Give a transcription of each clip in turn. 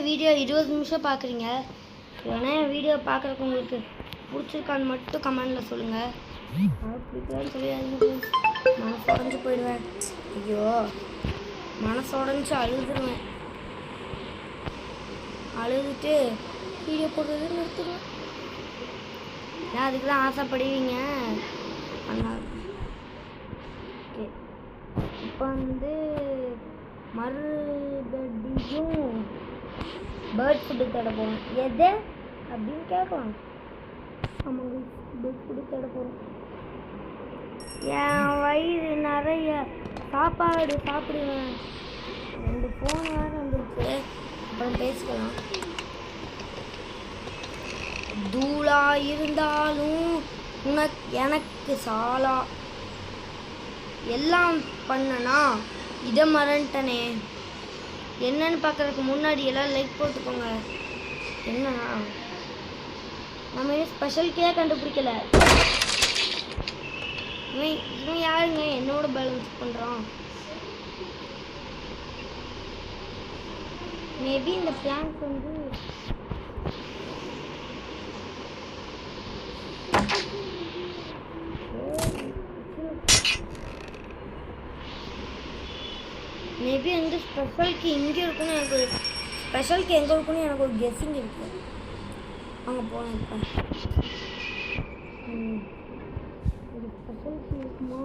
Video 20 நிமிஷம் பார்க்குறீங்க. இல்லைனா என் வீடியோ பார்க்குறக்கு உங்களுக்கு பிடிச்சிருக்கான்னு மட்டும் கமெண்டில் சொல்லுங்கள். பிடிக்கலன்னு சொல்லி மனசு உடஞ்சி போயிடுவேன். ஐயோ மனசு உடஞ்சி அழுதுருவேன். அழுதுட்டு வீடியோ போடுறது நிறுத்துடுவேன். ஏன் அதுக்கு தான் ஆசைப்படுவீங்க. அதனால் ஓகே இப்போ மறுபடியும் பேர்ட் ஃபுட்டு தேட போகிறோம். எது அப்படின்னு கேட்கலாம். ஆமாங்க, பேர்ட் ஃபுட்டு தேட போகிறோம். என் வயிறு நிறைய சாப்பாடு சாப்பிடுவேன். 2 ஃபோன் வேறு வந்துருச்சு. அப்புறம் பேசிக்கலாம். தூளா இருந்தாலும் எனக்கு சாலா எல்லாம் பண்ணனா இதை மறந்துட்டனே. என்னன்னு பார்க்கறதுக்கு முன்னாடி எல்லாம் லைக் போட்டுக்கோங்க. என்னன்னா நம்ம ஸ்பெஷல் கேக் கண்டுபிடிக்கல. இவன் யாருங்க என்னோட பேலன்ஸ் பண்ணுறான்? மேபி இந்த பிளான்ஸ் மேபி ஸ்பெஷலுக்கு இங்கே இருக்குன்னு எனக்கு ஸ்பெஷலுக்கு எங்கே இருக்குன்னு எனக்கு ஒரு கெஸ்ஸிங் இருக்கு. அங்கே போகலாம். இப்போ ஸ்பெஷலுக்கு இருக்குமா?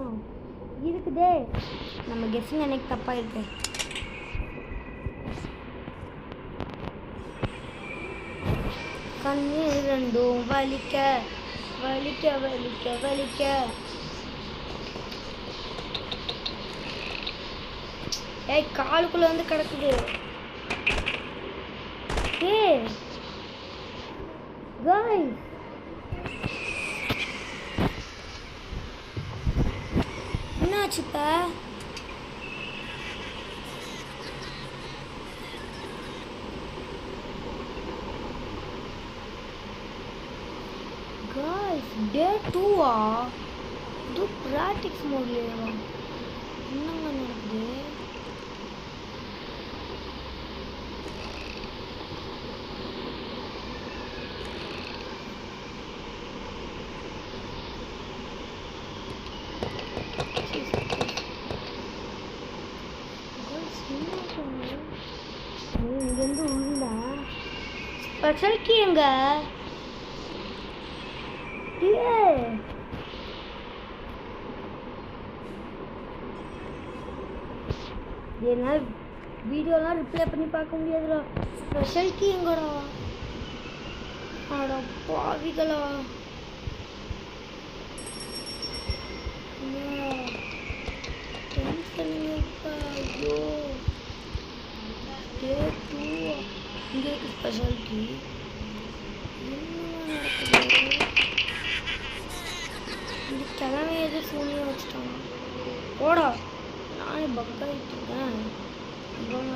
இருக்குதே. நம்ம கெஸ்ஸிங் எனக்கு தப்பாக இருக்கு. கண்ணு ரெண்டும் வலிக்க வலிக்க வலிக்க வலிக்க. ஏய் காலுக்குள்ள கிடக்குது. ஏய் गाइस என்னாச்சுப்பா? गाइस डे 2 இது பிராக்டிஸ் மோட்லயா? என்னங்க நடக்குது? இங்கேருந்து உள்ள ஸ்பெஷல் கீ எங்க? என்னால் வீடியோலாம் ரிப்ளை பண்ணி பார்க்க முடியாதுடா. ஸ்பெஷல் கீ எங்கடா? அட பாவிகளா. ஐயோ டே 2 இங்கே இருக்கு ஸ்பெஷல் கீ. என்ன நடக்குது? இந்த கிழமை எது ஃபோனே வச்சுட்டாங்க. போடா, நானே பக் ஆகிட்டு இருக்கேன். இவங்க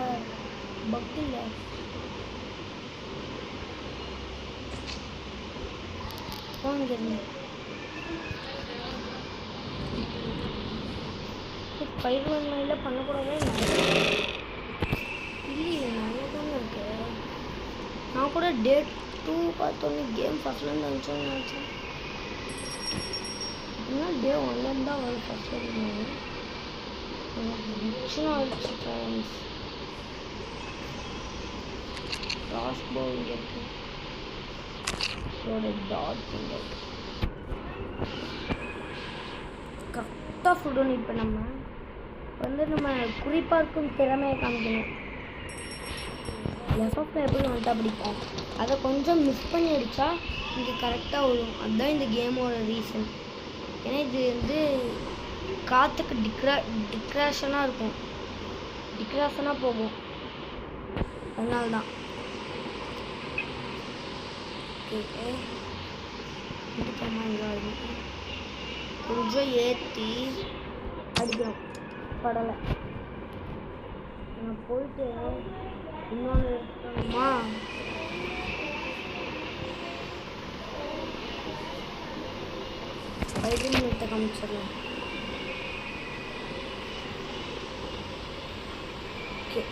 பக் இல்லை. போங்க பயிர் மயில பண்ணக்கூடாதே. இல்லையே நல்லா தானே இருக்கு. நான் கூட டே 2 பார்த்தோன்னே கேம் ஃபஸ்ட்லேருந்து நினச்சேன். அப்படின்னா டே 1 தான் வரும். ஃபஸ்ட் இருந்தாங்க ரிச்சுன்னு ஆயிடுச்சு ஃப்ரெண்ட்ஸ். கிராஸ்போ இங்கே இருக்கு. இதோட டாட் இங்கே இருக்கு. கரெக்டாக சுடணும். இப்போ நம்ம நம்ம குறிப்பாக இருக்கும் திறமையை காமிக்கணும். லெஃப்டில் எப்படி வந்துட்டா பிடிக்கும். அதை கொஞ்சம் மிஸ் பண்ணி அடித்தா இங்கே கரெக்டாக வரும். அதுதான் இந்த கேமோட ரீசன். ஏன்னா இது காற்றுக்கு டிக்ராஷனாக இருக்கும். டிக்ராஷனாக போகும். அதனால தான் கொஞ்சம் ஏற்றி அடிக்கணும். படலை. நான் போயிட்டு இன்னொன்று இருக்கணுமா? நிறுத்த காமிச்சிடலாம். ஓகே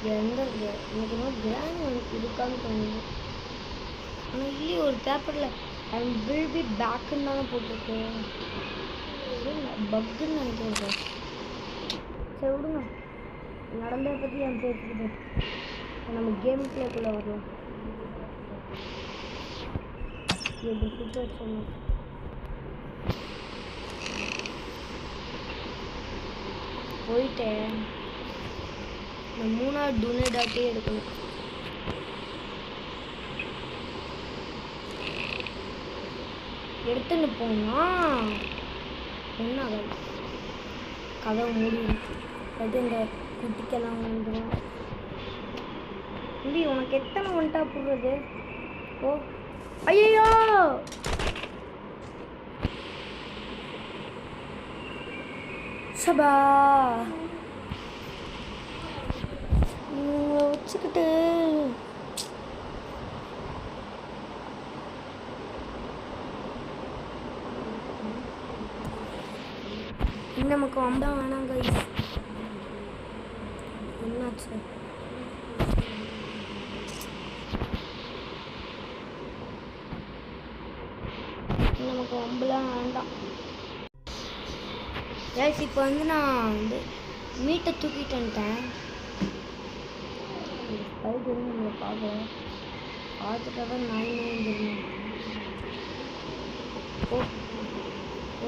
எனக்கு இன்னும் கிராண்ட் இருக்கான்னு தோணுது. ஆனால் இல்லையே ஒரு பேப்பரில் ஐ வில் பி பேக்குன்னு தானே போட்டிருக்கு. பக்குன்னு நினைக்கிறேன். சரி விடுங்க, நடந்ததை பற்றி என் பேசிக்கிட்டு நம்ம கேம் பிளேக்குள்ளே வரலாம். எப்படி சுற்ற சொன்னோம் போயிட்டேன். நான் 3வது டொனேட்டாட்டே எடுக்கணும். எடுத்துன்னு போனா என்ன ஆகாது, கதவை மூடிடும். அது இந்த குட்டிக்கெல்லாம் வந்துடும். இப்படி உனக்கு எத்தனை ஒன்ட்டா போடுறது? ஓ ஐயோ சபா வச்சுக்கிட்டு நமக்கு வந்தா வேணாங்க. என்னாச்சு? நமக்கு வம்பலாம் வேண்டாம். ஏஸ் இப்போ வந்து நான் வந்து மீட்டை தூக்கிட்டு வந்துட்டேன். ஸ்பைடர் நம்மளை பார்த்துட்டா தான் நாய் வந்துருந்தேன்.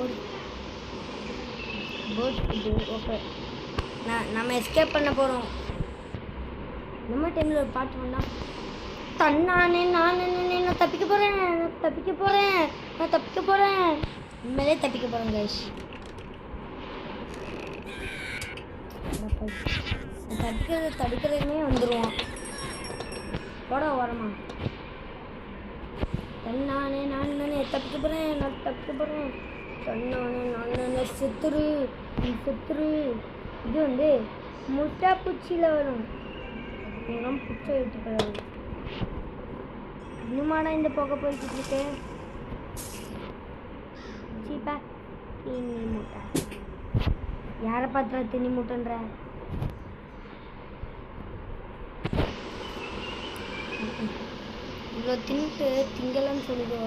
ஓடி ஓகே, நம்ம எஸ்கேப் பண்ண போகிறோம். நம்ம டைமில் ஒரு பாட்டு வேணா தன்னானே நான் தப்பிக்க போகிறேன் உண்மையிலே தப்பிக்க போகிறேன் கைஸ். தடுக்கிறதுமே வந்துடுவான். போட வரமா தன்னானே நான் தப்பிக்க போகிறேன் தன்னானே செத்துரு. இது வந்து முட்டை பூச்சியில் வரும். புச்சை எடுத்துக்கிறது. இன்னுமாடா இந்த புகை போய்கிட்டு இருக்கு. சீப்பா தீனி மூட்டை. யாரை பார்த்துறா தீனி மூட்டைன்ற? இவ்வளோ தின்ட்டு திங்கலன்னு சொல்லுது.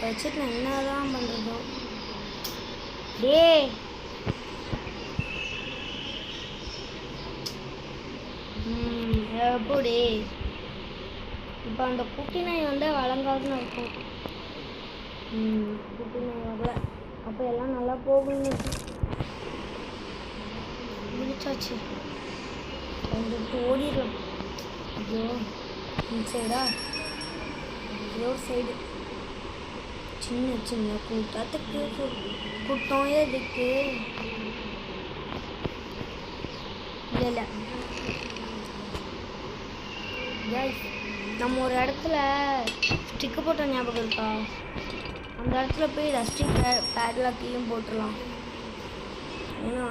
வச்சுட்டு நான் என்னதான் பண்ணுறதோ. டே எப்படி இப்போ அந்த குட்டி நாய் வந்து வழங்காதுன்னு இருக்கும். குட்டி நாய் வரல, அப்போ எல்லாம் நல்லா போகும்னு முடிச்சாச்சு. வந்துட்டு ஓடிடலாம். ஐயோ இந்த சைடா, ஐயோ சைடு சின்ன கூட்டத்துக்கு கூட்டம் எதுக்கு? இல்லை நம்ம ஒரு இடத்துல ஸ்டிக்கு போட்ட ஞாபகம் இருக்கா? அந்த இடத்துல போய் ரஸ்டிங் பேட்லாக்கையும் போட்டுடலாம். ஏன்னா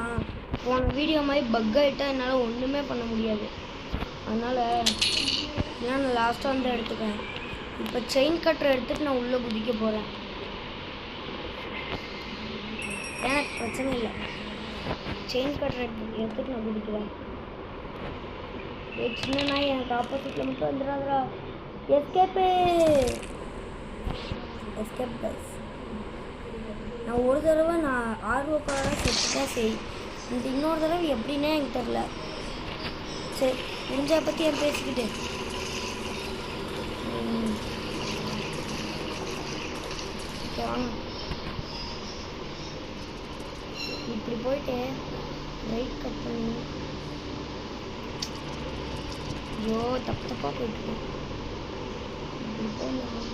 போன வீடியோ மாதிரி பக் ஆகிட்டா என்னால் ஒன்றுமே பண்ண முடியாது. அதனால் நான் லாஸ்ட்டாக வந்து எடுத்துக்கிறேன். இப்போ செயின் கட்டரை எடுத்துகிட்டு நான் உள்ளே குதிக்க போகிறேன். எனக்கு பிரச்சனை இல்லை. செயின் கட்டரை எடுத்துகிட்டு நான் குதிக்கிறேன். சின்ன நாய் எனக்கு ஆப்போசிட்டில் மட்டும் வந்துடாதரா. Escape guys. நான் ஒரு தடவை நான் ஆர்வக்காக செத்துட்டேன். சரி, இந்த இன்னொரு தடவை எப்படின்னே எனக்கு தெரில. சரி, முடிஞ்சா பற்றி என் பேசிக்கிட்டு வாங்க. இப்படி போயிட்டு ரைட் கட் பண்ணி ஐயோ தப்பாக போயிட்டுருக்கோம். இப்படி போகலாம்.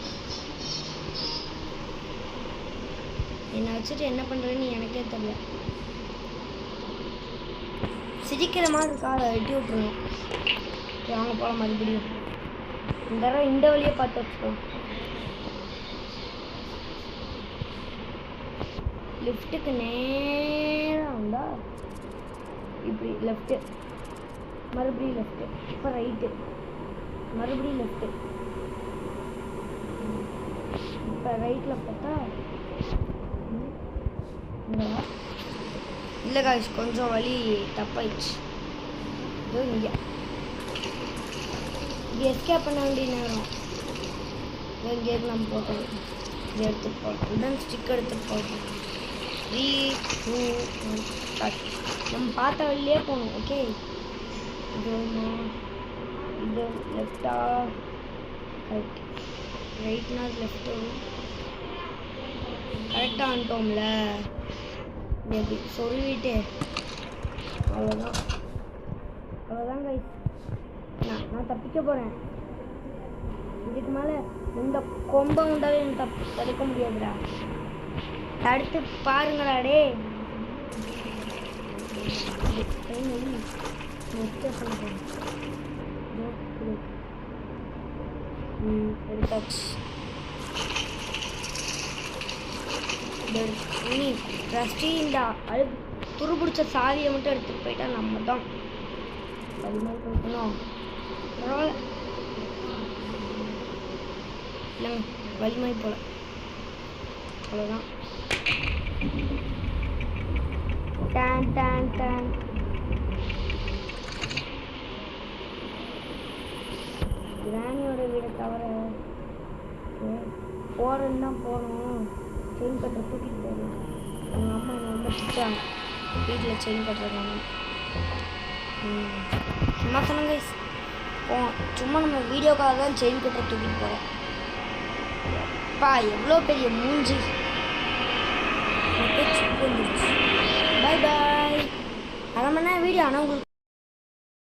என்னை வச்சுட்டு என்ன பண்ணுறேன்னு எனக்கே தெரியல. சிரிக்கிற மாதிரி இருக்கா, அதை வெட்டி விட்டுருணும். வாங்க போகலாம் மறுபடியும். இந்த தடவை இந்த வழியை பார்த்து வச்சுக்கோம். லெஃப்ட்டுக்கு நேராக வந்தா இப்படி லெஃப்ட்டு, மறுபடியும் லெஃப்ட்டு, இப்போ ரைட்டு, மறுபடியும் லெஃப்ட்டு, இப்போ ரைட்டில் பார்த்தா இல்லை காய்ஸ் கொஞ்சம் வழி தப்பாயிடுச்சு. இதோ இங்கே இது எஸ்கேப் பண்ண வேண்டிய நேரம். இதோ இங்கே நம்ம போட்டோம். இது எடுத்துகிட்டு போகலாம். உடன் ஸ்டிக் எடுத்துகிட்டு போகலாம். 3 2 1 ஸ்டார்ட். நம்ம பார்த்த வழியிலே போகணும். ஓகே இது இது லெஃப்டா ரைட், ரைட்னா லெஃப்ட் வரும். கரெக்டாக வந்துட்டோம்ல. இது எப்படி சொல்லிட்டு அவ்வளோதான் கைஸ். நான் தப்பிக்க போகிறேன். இதுக்கு மேலே இந்த கொம்பை உண்டாவே தடுக்க முடியாதுடா. தடுத்து பாருங்களா டே. எடுத்தாச்சு. இனி ரஸ்டி இந்த துருபிடிச்ச சாவியை மட்டும் எடுத்துகிட்டு போயிட்டா நம்ம தான் வலிமை கொடுக்கணும். பரவாயில்ல இல்லைங்க, வலிமை போல அவ்வளோதான். Don Don Don. கிராணியோட வீடை தவிர போகிறேன்னு தான் போகணும். செயின் கட்டுற தூக்கிட்டு போகணும். எங்கள் அம்மா என்னை ரொம்ப திட்டுறாங்க வீட்டில் செயின் கட்டுறாங்க. சும்மா சொன்னாங்க சும்மா நம்ம வீடியோக்காக தான் செயின் கட்டுற தூக்கிட்டு போகிறோம். அப்பா எவ்வளோ பெரிய மூஞ்சி. பாய் பாய். அரை மணி நேரம் வீடியோ ஆனால் உங்களுக்கு